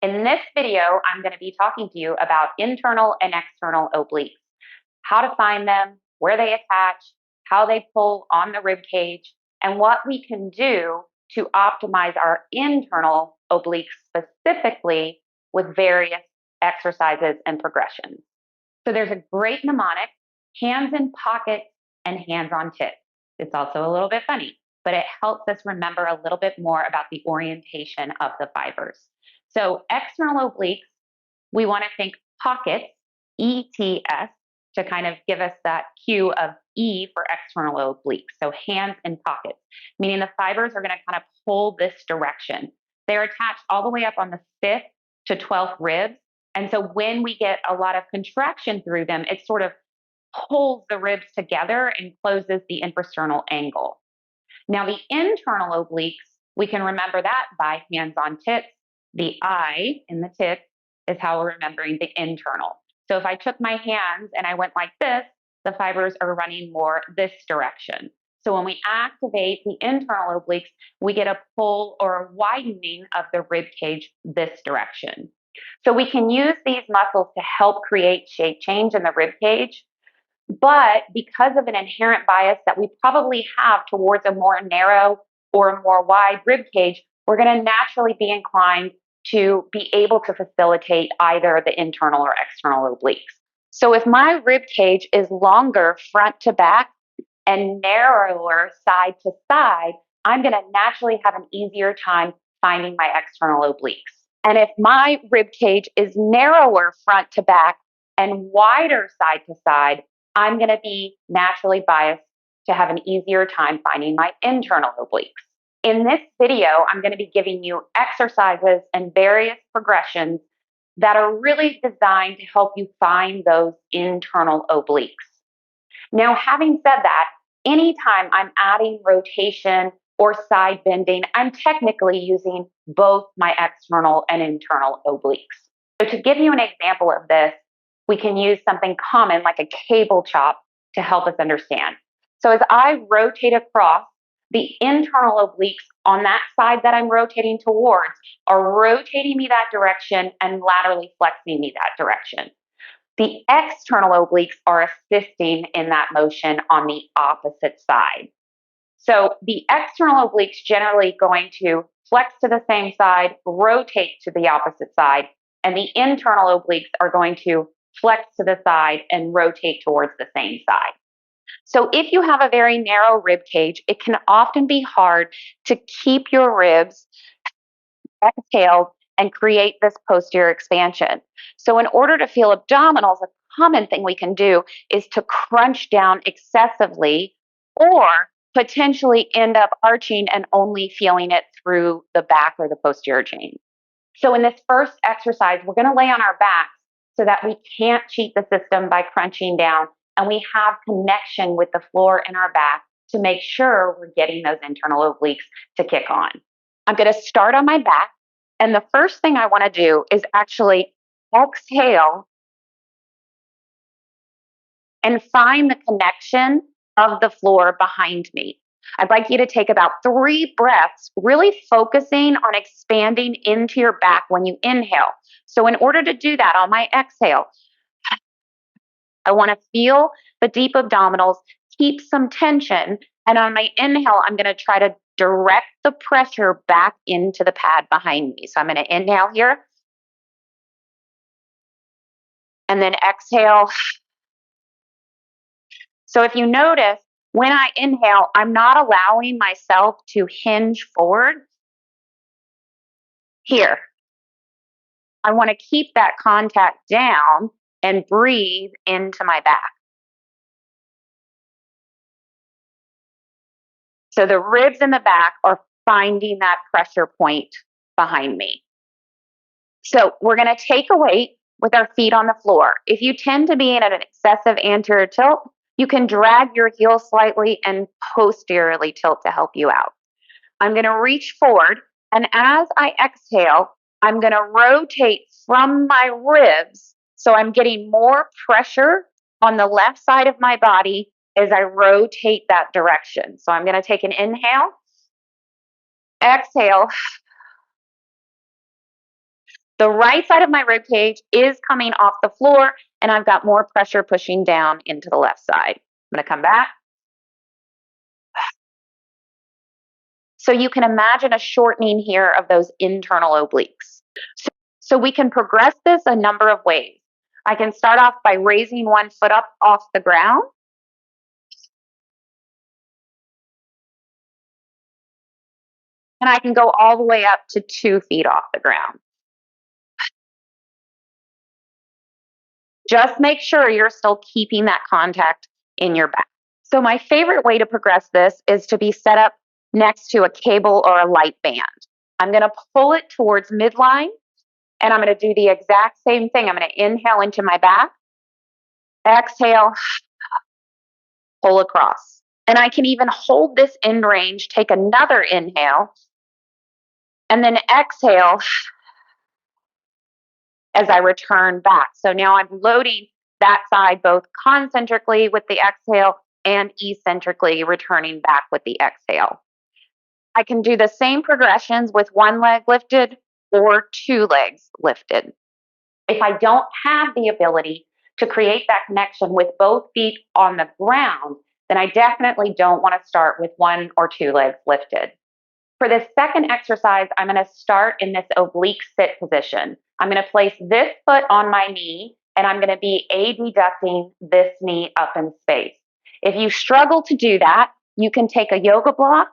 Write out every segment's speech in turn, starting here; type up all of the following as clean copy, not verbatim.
In this video, I'm going to be talking to you about internal and external obliques, how to find them, where they attach, how they pull on the rib cage, and what we can do to optimize our internal obliques specifically with various exercises and progressions. So there's a great mnemonic, hands in pockets and hands on tips. It's also a little bit funny, but it helps us remember a little bit more about the orientation of the fibers. So external obliques, we want to think pockets, ETS, to kind of give us that cue of E for external obliques. So hands in pockets, meaning the fibers are going to kind of pull this direction. They're attached all the way up on the 5th to 12th ribs. And so when we get a lot of contraction through them, it sort of pulls the ribs together and closes the infrasternal angle. Now, the internal obliques, we can remember that by hands on tips. The I in the tip is how we're remembering the internal. So if I took my hands and I went like this, the fibers are running more this direction. So when we activate the internal obliques, we get a pull or a widening of the rib cage this direction. So we can use these muscles to help create shape change in the rib cage. But because of an inherent bias that we probably have towards a more narrow or a more wide rib cage, we're going to naturally be inclined to be able to facilitate either the internal or external obliques. So if my rib cage is longer front to back and narrower side to side, I'm going to naturally have an easier time finding my external obliques. And if my rib cage is narrower front to back and wider side to side, I'm going to be naturally biased to have an easier time finding my internal obliques. In this video, I'm going to be giving you exercises and various progressions that are really designed to help you find those internal obliques. Now, having said that, anytime I'm adding rotation or side bending, I'm technically using both my external and internal obliques. So to give you an example of this, we can use something common like a cable chop to help us understand. So as I rotate across, the internal obliques on that side that I'm rotating towards are rotating me that direction and laterally flexing me that direction. The external obliques are assisting in that motion on the opposite side. So the external obliques generally going to flex to the same side, rotate to the opposite side, and the internal obliques are going to flex to the side and rotate towards the same side. So if you have a very narrow rib cage, it can often be hard to keep your ribs exhaled and create this posterior expansion. So in order to feel abdominals, a common thing we can do is to crunch down excessively or potentially end up arching and only feeling it through the back or the posterior chain. So in this first exercise, we're going to lay on our backs so that we can't cheat the system by crunching down, and we have connection with the floor in our back to make sure we're getting those internal obliques to kick on. I'm going to start on my back, and the first thing I want to do is actually exhale and find the connection of the floor behind me. I'd like you to take about 3 breaths, really focusing on expanding into your back when you inhale. So in order to do that on my exhale, I want to feel the deep abdominals, keep some tension, and on my inhale, I'm going to try to direct the pressure back into the pad behind me. So I'm going to inhale here, and then exhale. So if you notice, when I inhale, I'm not allowing myself to hinge forward. Here, I want to keep that contact down and breathe into my back. So the ribs in the back are finding that pressure point behind me. So we're going to take a weight with our feet on the floor. If you tend to be in an excessive anterior tilt, you can drag your heel slightly and posteriorly tilt to help you out. I'm going to reach forward, and as I exhale, I'm going to rotate from my ribs, so I'm getting more pressure on the left side of my body as I rotate that direction. So I'm going to take an inhale, exhale, The right side of my rib cage is coming off the floor, and I've got more pressure pushing down into the left side. I'm going to come back. So you can imagine a shortening here of those internal obliques. So we can progress this a number of ways. I can start off by raising one foot up off the ground. And I can go all the way up to 2 feet off the ground. Just make sure you're still keeping that contact in your back. So my favorite way to progress this is to be set up next to a cable or a light band. I'm going to pull it towards midline, and I'm going to do the exact same thing. I'm going to inhale into my back, exhale, pull across. And I can even hold this in range, take another inhale, and then exhale as I return back. So now I'm loading that side both concentrically with the exhale and eccentrically returning back with the exhale. I can do the same progressions with one leg lifted or 2 legs lifted. If I don't have the ability to create that connection with both feet on the ground, then I definitely don't want to start with 1 or 2 legs lifted. For this second exercise, I'm going to start in this oblique sit position. I'm going to place this foot on my knee, and I'm going to be adducting this knee up in space. If you struggle to do that, you can take a yoga block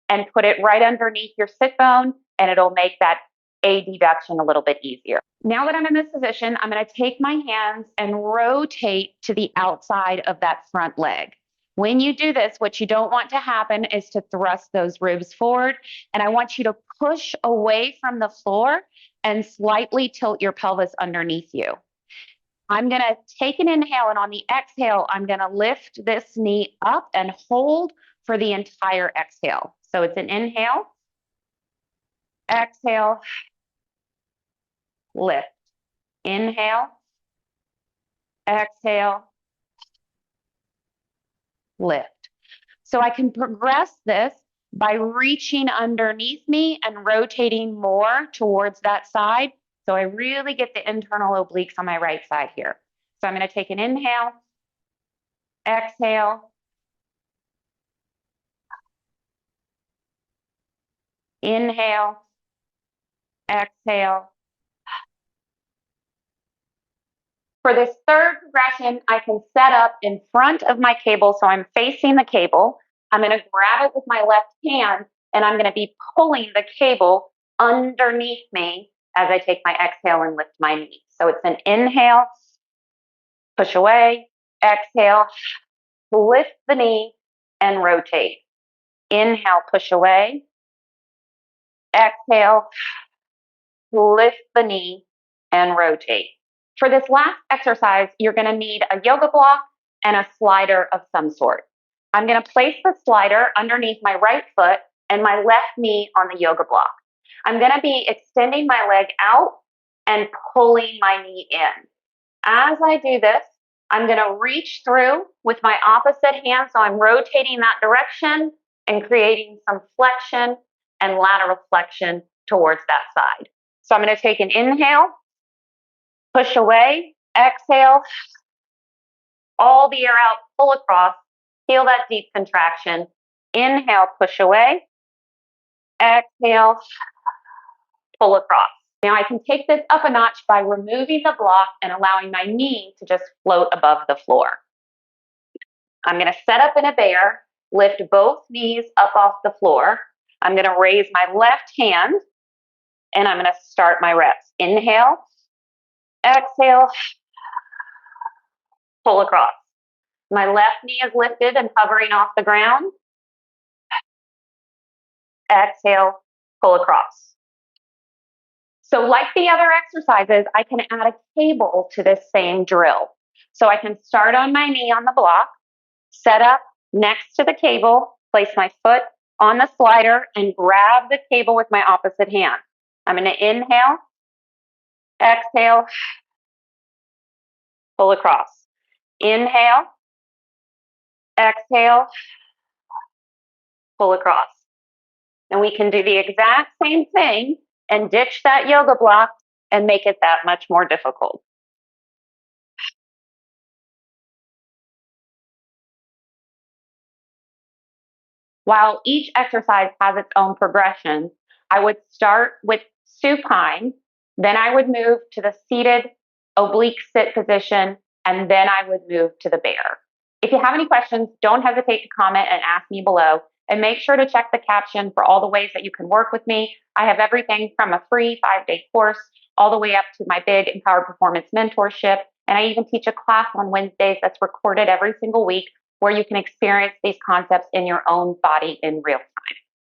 and put it right underneath your sit bone, and it'll make that adduction a little bit easier. Now that I'm in this position, I'm going to take my hands and rotate to the outside of that front leg. When you do this, what you don't want to happen is to thrust those ribs forward, and I want you to push away from the floor and slightly tilt your pelvis underneath you. I'm going to take an inhale, and on the exhale, I'm going to lift this knee up and hold for the entire exhale. So it's an inhale, exhale, lift. Inhale, exhale, lift. So I can progress this by reaching underneath me and rotating more towards that side. So I really get the internal obliques on my right side here. So I'm going to take an inhale, exhale, inhale, exhale. For this third progression, I can set up in front of my cable, so I'm facing the cable. I'm going to grab it with my left hand, and I'm going to be pulling the cable underneath me as I take my exhale and lift my knee. So it's an inhale, push away, exhale, lift the knee, and rotate. Inhale, push away, exhale, lift the knee, and rotate. For this last exercise, you're going to need a yoga block and a slider of some sort. I'm going to place the slider underneath my right foot and my left knee on the yoga block. I'm going to be extending my leg out and pulling my knee in. As I do this, I'm going to reach through with my opposite hand, so I'm rotating that direction and creating some flexion and lateral flexion towards that side. So I'm going to take an inhale, push away, exhale, all the air out, pull across, feel that deep contraction. Inhale, push away, exhale, pull across. Now I can take this up a notch by removing the block and allowing my knee to just float above the floor. I'm going to set up in a bear, lift both knees up off the floor. I'm going to raise my left hand, and I'm going to start my reps. Inhale, exhale, pull across. My left knee is lifted and hovering off the ground. Exhale, pull across. So like the other exercises, I can add a cable to this same drill. So I can start on my knee on the block, set up next to the cable, place my foot on the slider, and grab the cable with my opposite hand. I'm going to inhale, exhale, pull across. Inhale, exhale, pull across. And we can do the exact same thing and ditch that yoga block and make it that much more difficult. While each exercise has its own progression, I would start with supine, then I would move to the seated oblique sit position, and then I would move to the bear. If you have any questions, don't hesitate to comment and ask me below. And make sure to check the caption for all the ways that you can work with me. I have everything from a free 5-day course all the way up to my big Empowered Performance mentorship. And I even teach a class on Wednesdays that's recorded every single week where you can experience these concepts in your own body in real time.